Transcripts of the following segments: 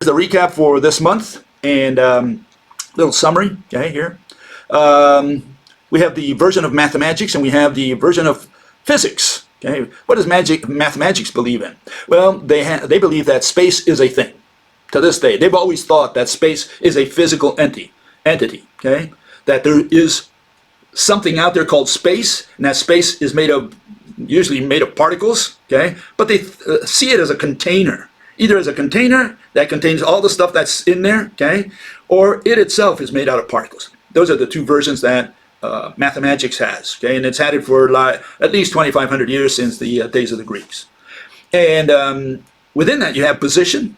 the recap for this month and little summary. Okay, here we have the version of mathematics and we have the version of physics. Okay, what does mathematics believe in? Well, they believe that space is a thing. To this day, they've always thought that space is a physical entity. Okay, that there is something out there called space, and that space is usually made of particles. Okay, but they see it as a container, either as a container that contains all the stuff that's in there. Okay, or it itself is made out of particles. Those are the two versions that mathematics has. Okay, and it's had it for at least 2,500 years since the days of the Greeks. And within that, you have position.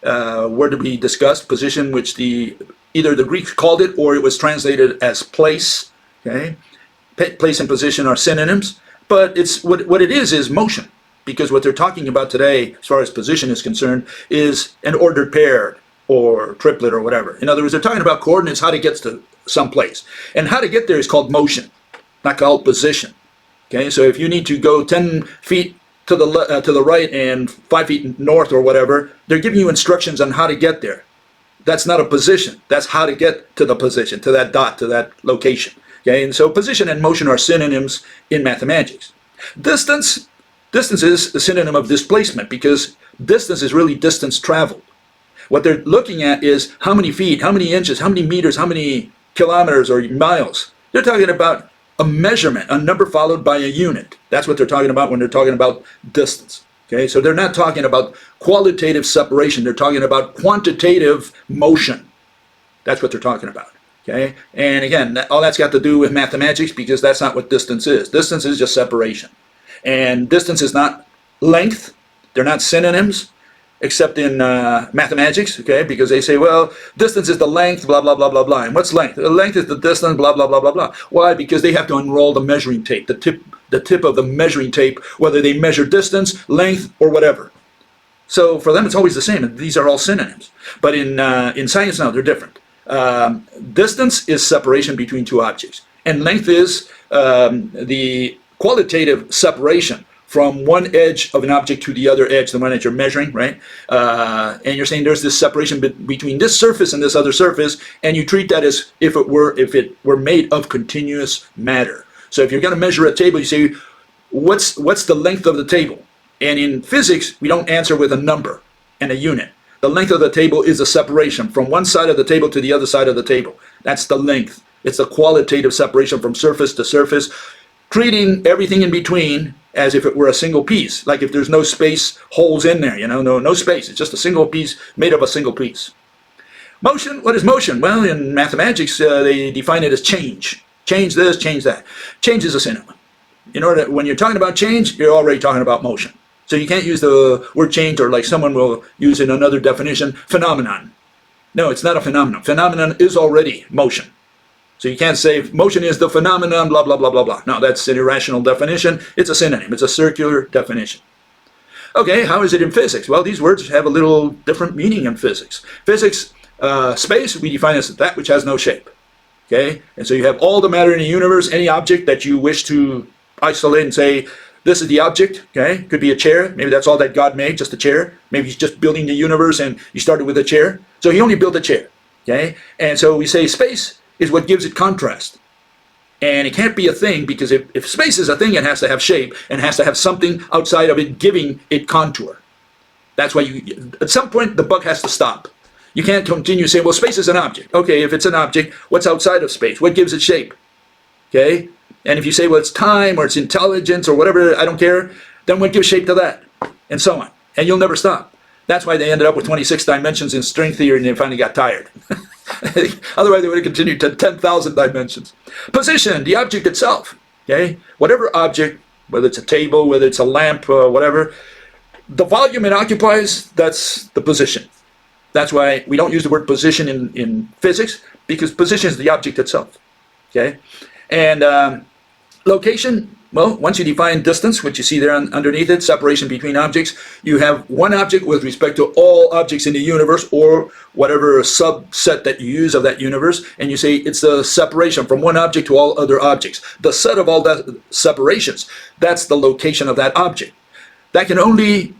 Where did we discuss position, which either the Greeks called it or it was translated as place. Okay, place and position are synonyms, but it's what it is motion, because what they're talking about today, as far as position is concerned, is an ordered pair or triplet or whatever. In other words, they're talking about coordinates, how to get to some place, and how to get there is called motion, not called position. Okay, so if you need to go 10 feet to the right and 5 feet north or whatever, they're giving you instructions on how to get there. That's not a position. That's how to get to the position, to that dot, to that location. Okay, and so position and motion are synonyms in mathematics. Distance is a synonym of displacement, because distance is really distance traveled. What they're looking at is how many feet, how many inches, how many meters, how many kilometers or miles. They're talking about a measurement, a number followed by a unit. That's what they're talking about when they're talking about distance. Okay, so they're not talking about qualitative separation. They're talking about quantitative motion. That's what they're talking about. Okay, and again, all that's got to do with mathematics, because that's not what distance is. Distance is just separation. And distance is not length. They're not synonyms, except in mathematics, okay, because they say, well, distance is the length, blah, blah, blah, blah, blah. And what's length? The length is the distance, blah, blah, blah, blah, blah. Why? Because they have to unroll the measuring tape, the tip of the measuring tape, whether they measure distance, length, or whatever. So for them, it's always the same. These are all synonyms. But in science now, they're different. Distance is separation between two objects. And length is the qualitative separation from one edge of an object to the other edge, the one that you're measuring, right? And you're saying there's this separation between this surface and this other surface, and you treat that as if it were made of continuous matter. So if you're going to measure a table, you say, what's the length of the table? And in physics, we don't answer with a number and a unit. The length of the table is a separation from one side of the table to the other side of the table. That's the length. It's a qualitative separation from surface to surface, treating everything in between as if it were a single piece, like if there's no space holes in there, no space. It's just a single piece made of a single piece. Motion, what is motion? Well, in mathematics, they define it as change. Change this, change that. Change is a synonym. When you're talking about change, you're already talking about motion. So you can't use the word change, or like someone will use in another definition, phenomenon. No, it's not a phenomenon. Phenomenon is already motion. So you can't say motion is the phenomenon, blah, blah, blah, blah, blah. No, that's an irrational definition. It's a synonym. It's a circular definition. Okay, how is it in physics? Well, these words have a little different meaning in physics. Physics, space, we define as that which has no shape. Okay, and so you have all the matter in the universe, any object that you wish to isolate and say, this is the object, okay? Could be a chair. Maybe that's all that God made, just a chair. Maybe he's just building the universe and you started with a chair. So he only built a chair, okay? And so we say space is what gives it contrast. And it can't be a thing, because if space is a thing, it has to have shape and has to have something outside of it giving it contour. That's why at some point the buck has to stop. You can't continue saying, well, space is an object. Okay, if it's an object, what's outside of space? What gives it shape? Okay? And if you say, well, it's time or it's intelligence or whatever, I don't care, then what gives shape to that? And so on. And you'll never stop. That's why they ended up with 26 dimensions in string theory, and they finally got tired. Otherwise, they would have continued to 10,000 dimensions. Position, the object itself. Okay? Whatever object, whether it's a table, whether it's a lamp, whatever, the volume it occupies, that's the position. That's why we don't use the word position in physics, because position is the object itself. Okay? And location, well, once you define distance, which you see there underneath it, separation between objects, you have one object with respect to all objects in the universe, or whatever subset that you use of that universe, and you say it's the separation from one object to all other objects. The set of all that separations, that's the location of that object. That can only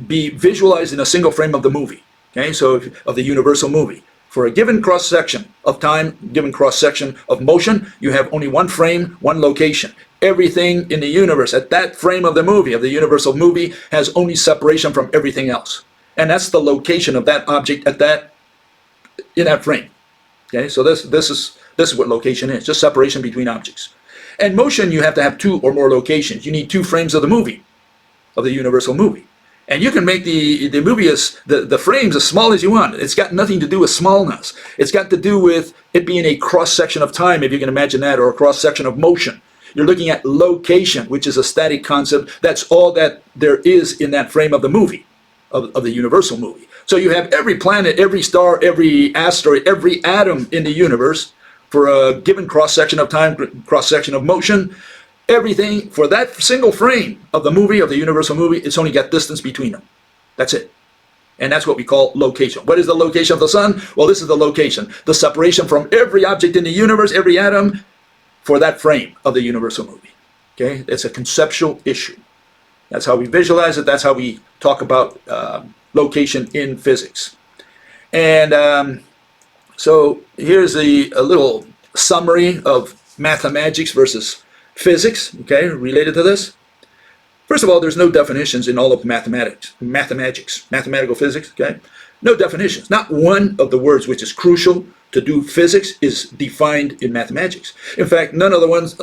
be visualized in a single frame of the movie. Okay, so of the universal movie. For a given cross-section of time, given cross-section of motion, you have only one frame, one location. Everything in the universe at that frame of the movie, of the universal movie, has only separation from everything else. And that's the location of that object at that, in that frame. Okay, so this is what location is, just separation between objects. And motion, you have to have two or more locations. You need two frames of the movie, of the universal movie. And you can make the movie the frames as small as you want. It's got nothing to do with smallness. It's got to do with it being a cross-section of time, if you can imagine that, or a cross-section of motion. You're looking at location, which is a static concept. That's all that there is in that frame of the movie, of the universal movie. So you have every planet, every star, every asteroid, every atom in the universe for a given cross-section of time, cross-section of motion. Everything for that single frame of the movie, of the universal movie, it's only got distance between them. That's it. And that's what we call location. What is the location of the sun? Well, this is the location. The separation from every object in the universe, every atom, for that frame of the universal movie. Okay? It's a conceptual issue. That's how we visualize it. That's how we talk about location in physics. And so here's a little summary of mathematics versus physics, okay, related to this. First of all, there's no definitions in all of mathematical physics, okay? No definitions. Not one of the words which is crucial to do physics is defined in mathematics. In fact, none of the ones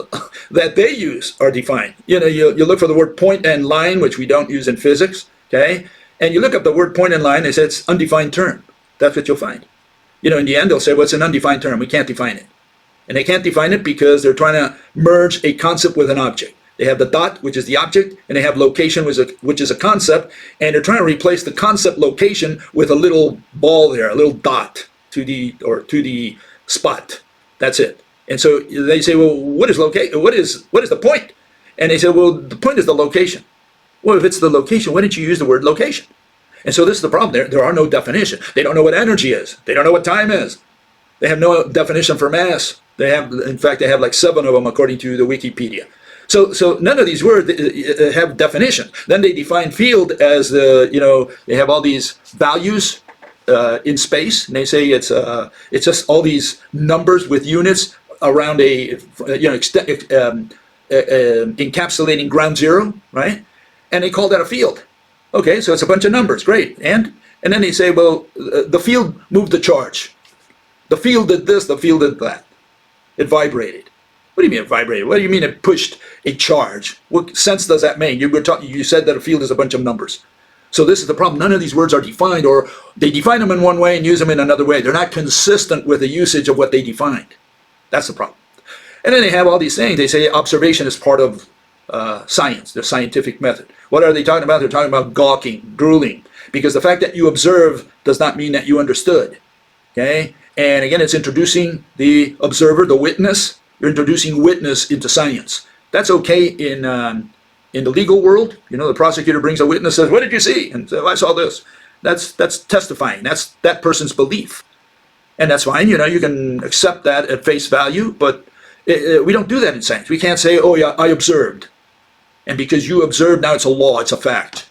that they use are defined. You know, you look for the word point and line, which we don't use in physics, okay? And you look up the word point and line, they say it's undefined term. That's what you'll find. You know, in the end, they'll say, well, it's an undefined term. We can't define it. And they can't define it because they're trying to merge a concept with an object. They have the dot, which is the object, and they have location, which is a concept, and they're trying to replace the concept location with a little ball there, a little dot to the spot. That's it. And so they say, well, what is the point? And they say, well, the point is the location. Well, if it's the location, why didn't you use the word location? And so this is the problem. There are no definitions. They don't know what energy is. They don't know what time is. They have no definition for mass. In fact, they have like 7 of them according to the Wikipedia. So none of these words have definition. Then they define field as they have all these values in space, and they say it's just all these numbers with units around encapsulating ground zero, right? And they call that a field. Okay, so it's a bunch of numbers, great. And then they say, well, the field moved the charge. The field did this, the field did that. It vibrated. What do you mean it vibrated? What do you mean it pushed a charge? What sense does that make? You said that a field is a bunch of numbers. So this is the problem. None of these words are defined, or they define them in one way and use them in another way. They're not consistent with the usage of what they defined. That's the problem. And then they have all these things. They say observation is part of science, the scientific method. What are they talking about? They're talking about gawking, drooling. Because the fact that you observe does not mean that you understood. Okay? And again, it's introducing the observer, the witness. You're introducing witness into science. That's okay in the legal world. You know, the prosecutor brings a witness, says, "What did you see?" And says, "I saw this." That's testifying. That's that person's belief, and that's fine. You know, you can accept that at face value, but we don't do that in science. We can't say, "Oh yeah, I observed," and because you observed, now it's a law, it's a fact.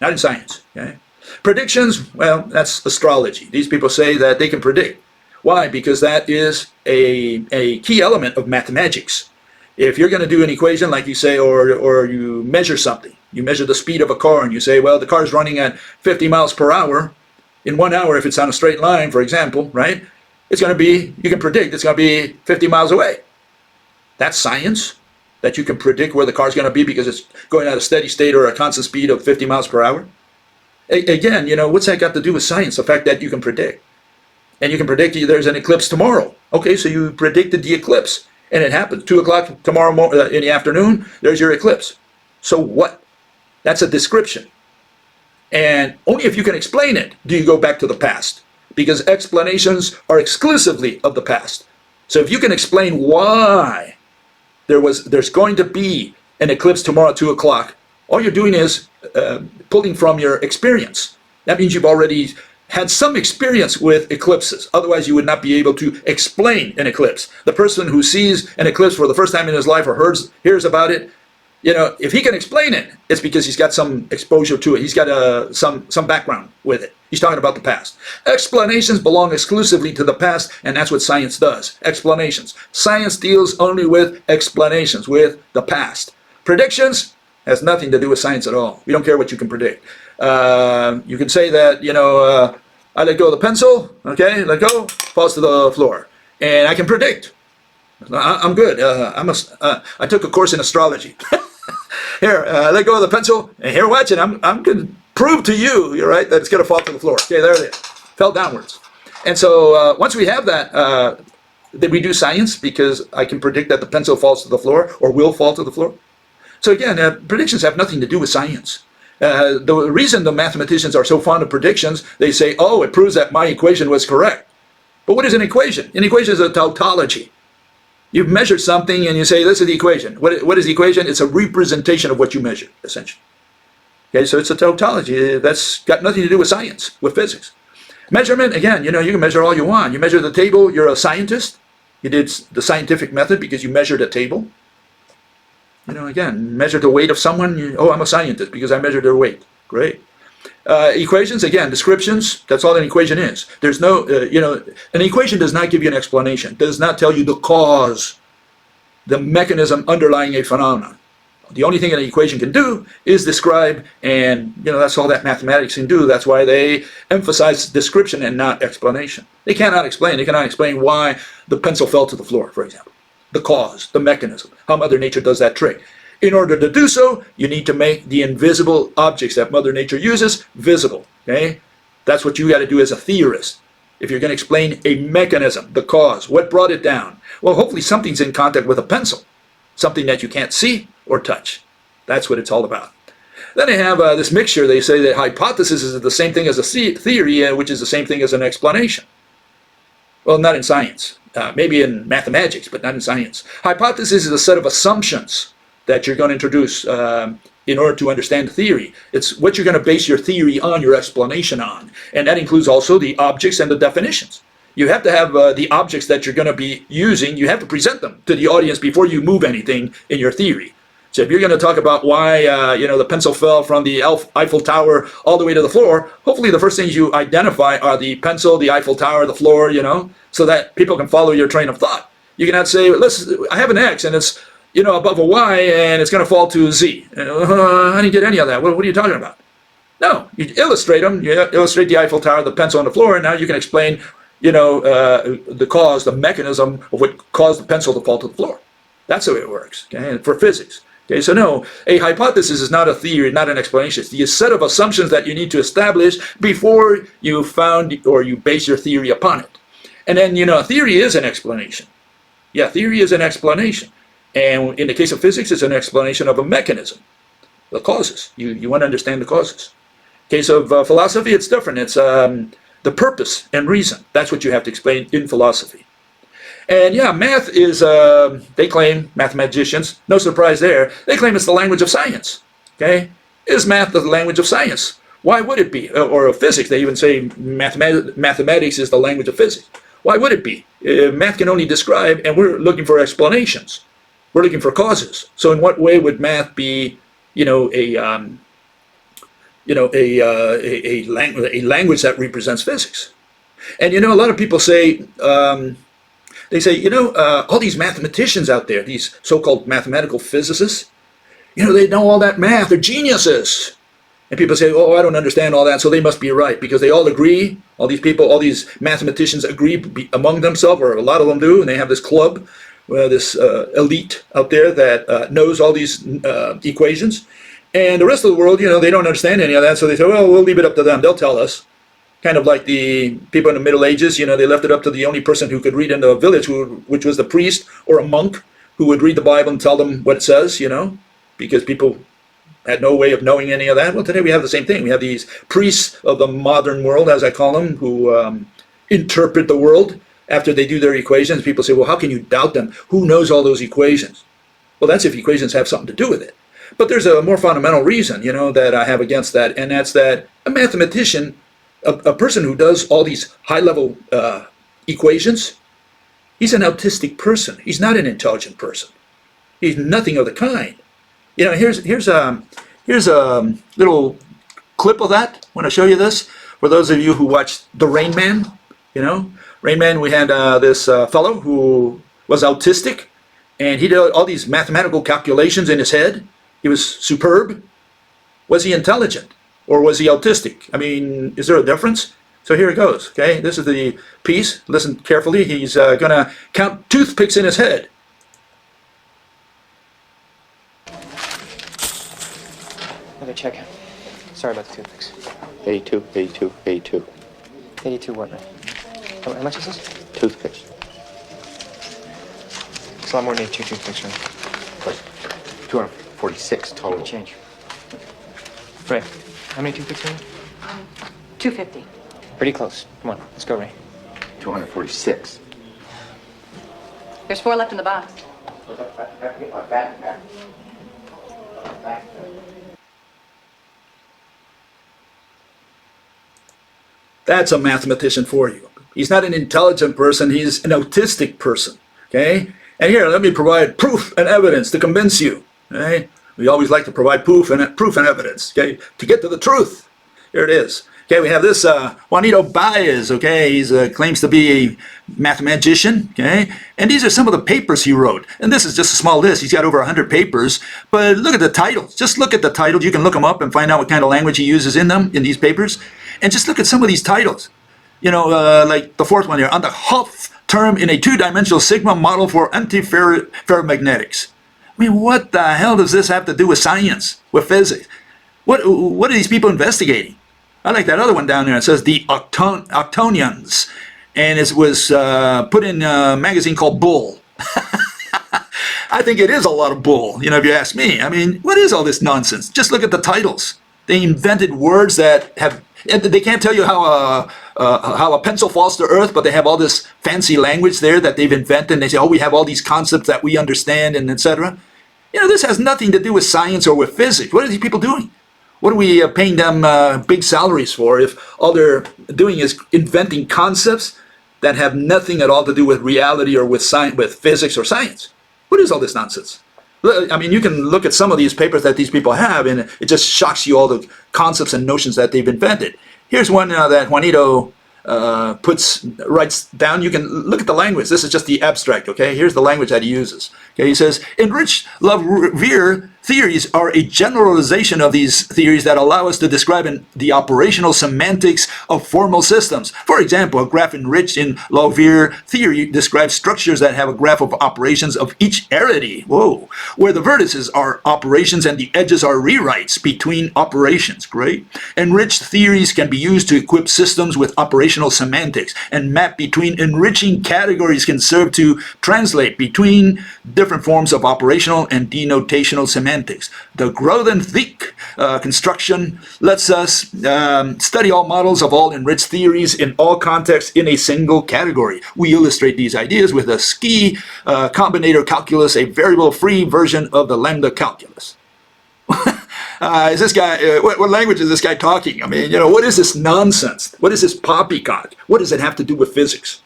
Not in science. Okay? Predictions, well, that's astrology. These people say that they can predict. Why? Because that is a key element of mathematics. If you're going to do an equation, like you say, or you measure something, you measure the speed of a car, and you say, well, the car's running at 50 miles per hour. In 1 hour, if it's on a straight line, for example, right, it's going to be, you can predict it's going to be 50 miles away. That's science, that you can predict where the car's going to be because it's going at a steady state or a constant speed of 50 miles per hour. Again, you know, what's that got to do with science? The fact that you can predict. And you can predict there's an eclipse tomorrow. Okay, so you predicted the eclipse, and it happens. 2 o'clock tomorrow in the afternoon, there's your eclipse. So what? That's a description. And only if you can explain it do you go back to the past, because explanations are exclusively of the past. So if you can explain why there's going to be an eclipse tomorrow at 2 o'clock, all you're doing is pulling from your experience. That means you've already had some experience with eclipses. Otherwise, you would not be able to explain an eclipse. The person who sees an eclipse for the first time in his life or hears about it, if he can explain it, it's because he's got some exposure to it. He's got some background with it. He's talking about the past. Explanations belong exclusively to the past, and that's what science does. Explanations. Science deals only with explanations, with the past. Predictions has nothing to do with science at all. We don't care what you can predict. You can say that, I let go of the pencil, okay, let go, falls to the floor. And I can predict. I'm good. I took a course in astrology. Here, let go of the pencil, and here, watch it. I'm going to prove to you, you're right, that it's going to fall to the floor. Okay, there it is. Fell downwards. And so once we have that, then we do science, because I can predict that the pencil falls to the floor or will fall to the floor. So again, predictions have nothing to do with science. The reason the mathematicians are so fond of predictions, they say, oh, it proves that my equation was correct. But what is an equation? An equation is a tautology. You've measured something and you say, this is the equation. What is the equation? It's a representation of what you measured, essentially. Okay, so it's a tautology. That's got nothing to do with science, with physics. Measurement, again, you can measure all you want. You measure the table, you're a scientist. You did the scientific method because you measured a table. Again, measure the weight of someone. I'm a scientist because I measured their weight. Great. Equations, again, descriptions, that's all an equation is. There's no, an equation does not give you an explanation, does not tell you the cause, the mechanism underlying a phenomenon. The only thing an equation can do is describe, and that's all that mathematics can do. That's why they emphasize description and not explanation. They cannot explain why the pencil fell to the floor, for example. The cause, the mechanism, how Mother Nature does that trick. In order to do so, you need to make the invisible objects that Mother Nature uses visible. Okay? That's what you got to do as a theorist. If you're going to explain a mechanism, the cause, what brought it down. Well, hopefully something's in contact with a pencil, something that you can't see or touch. That's what it's all about. Then they have this mixture. They say that hypothesis is the same thing as a theory, which is the same thing as an explanation. Well, not in science. Maybe in mathematics, but not in science. Hypothesis is a set of assumptions that you're going to introduce in order to understand the theory. It's what you're going to base your theory on, your explanation on. And that includes also the objects and the definitions. You have to have the objects that you're going to be using. You have to present them to the audience before you move anything in your theory. So if you're going to talk about why the pencil fell from the Eiffel Tower all the way to the floor, hopefully the first things you identify are the pencil, the Eiffel Tower, the floor, so that people can follow your train of thought. You cannot say, listen, I have an X and it's above a Y and it's going to fall to a Z. I didn't get any of that. What are you talking about? No, you illustrate them. You illustrate the Eiffel Tower, the pencil on the floor, and now you can explain, the cause, the mechanism of what caused the pencil to fall to the floor. That's the way it works, okay, for physics. Okay, so no, a hypothesis is not a theory, not an explanation. It's the set of assumptions that you need to establish before you found or you base your theory upon it. And then, a theory is an explanation. Yeah, theory is an explanation. And in the case of physics, it's an explanation of a mechanism, the causes. You want to understand the causes. In case of philosophy, it's different. It's the purpose and reason. That's what you have to explain in philosophy. And yeah, math is, they claim, mathematicians, no surprise there, they claim it's the language of science. Okay? Is math the language of science? Why would it be? Or physics, they even say mathematics is the language of physics. Why would it be? Math can only describe, and we're looking for explanations. We're looking for causes. So in what way would math be, a language that represents physics? And a lot of people say, they say, all these mathematicians out there, these so-called mathematical physicists, they know all that math. They're geniuses. And people say, oh, I don't understand all that, so they must be right, because they all agree, all these people, all these mathematicians agree among themselves, or a lot of them do, and they have this club, this elite out there that knows all these equations. And the rest of the world, they don't understand any of that, so they say, well, we'll leave it up to them. They'll tell us. Kind of like the people in the Middle Ages, they left it up to the only person who could read in the village, which was the priest or a monk who would read the Bible and tell them what it says, because people had no way of knowing any of that. Well, today we have the same thing. We have these priests of the modern world, as I call them, who interpret the world after they do their equations. People say, well, how can you doubt them? Who knows all those equations? Well, that's if equations have something to do with it. But there's a more fundamental reason, that I have against that, and that's that a mathematician, a person who does all these high-level equations, he's an autistic person. He's not an intelligent person. He's nothing of the kind. You know, here's a little clip of that. I want to show you this for those of you who watched The Rain Man. You know, Rain Man. We had this fellow who was autistic, and he did all these mathematical calculations in his head. He was superb. Was he intelligent, or was he autistic? I mean, is there a difference? So here it goes. Okay, this is the piece. Listen carefully. He's going to count toothpicks in his head. Okay, check. Sorry about the toothpicks. 82, 82, 82. 82 what, right? How much is this? Toothpicks. It's a lot more than 82 toothpicks, right? But 246 total. Change. Ray, how many toothpicks are you? 250. Pretty close. Come on, let's go, Ray. 246. There's 4 left in the box. That's a mathematician for you. He's not an intelligent person, he's an autistic person. Okay? And here, let me provide proof and evidence to convince you. Okay? We always like to provide proof and evidence, okay, to get to the truth. Here it is. Okay, we have this Juanito Baez, okay, he claims to be a mathematician, okay, and these are some of the papers he wrote. And this is just a small list. He's got over 100 papers, but look at the titles. Just look at the titles. You can look them up and find out what kind of language he uses in them, in these papers. And just look at some of these titles. You know, like the fourth one here, on the Hopf term in a two-dimensional sigma model for antiferromagnetics. I mean, what the hell does this have to do with science, with physics? What are these people investigating? I like that other one down there. It says the octonions, and it was put in a magazine called Bull. I think it is a lot of bull, you know, if you ask me. I mean, what is all this nonsense? Just look at the titles. They invented words that have, they can't tell you how a pencil falls to earth, but they have all this fancy language there that they've invented, and they say, oh, we have all these concepts that we understand, and etc. You know, this has nothing to do with science or with physics. What are these people doing? What are we paying them big salaries for if all they're doing is inventing concepts that have nothing at all to do with reality or with science, with physics or science? What is all this nonsense? I mean, you can look at some of these papers that these people have, and it just shocks you all the concepts and notions that they've invented. Here's one that Juanito writes down. You can look at the language. This is just the abstract, okay? Here's the language that he uses. Okay, he says, enriched Lavoisier theories are a generalization of these theories that allow us to describe the operational semantics of formal systems. For example, a graph enriched in Lavoisier theory describes structures that have a graph of operations of each arity, where the vertices are operations and the edges are rewrites between operations. Great. Enriched theories can be used to equip systems with operational semantics, and map between enriching categories can serve to translate between different forms of operational and denotational semantics. The Grothendieck construction lets us study all models of all enriched theories in all contexts in a single category. We illustrate these ideas with a ski combinator calculus, a variable-free version of the lambda calculus. Is this guy? What language is this guy talking? I mean, you know, what is this nonsense? What is this poppycock? What does it have to do with physics?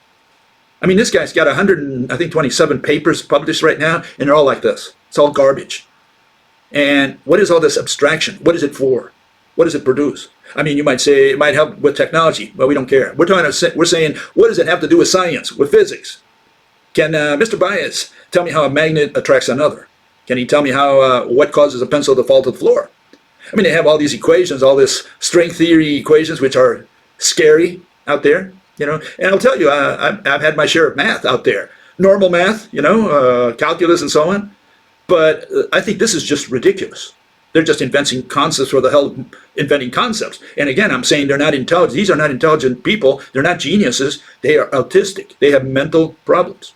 I mean, this guy's got 127 papers published right now, and they're all like this. It's all garbage. And what is all this abstraction? What is it for? What does it produce? I mean, you might say it might help with technology, but we don't care. We're saying, what does it have to do with science, with physics? Can Mr. Baez tell me how a magnet attracts another? Can he tell me how what causes a pencil to fall to the floor? I mean, they have all these equations, all this string theory equations, which are scary out there, you know. And I'll tell you, I've had my share of math out there. Normal math, you know, calculus and so on. But I think this is just ridiculous. They're just inventing concepts for the hell of inventing concepts. And again, I'm saying they're not intelligent. These are not intelligent people. They're not geniuses. They are autistic. They have mental problems.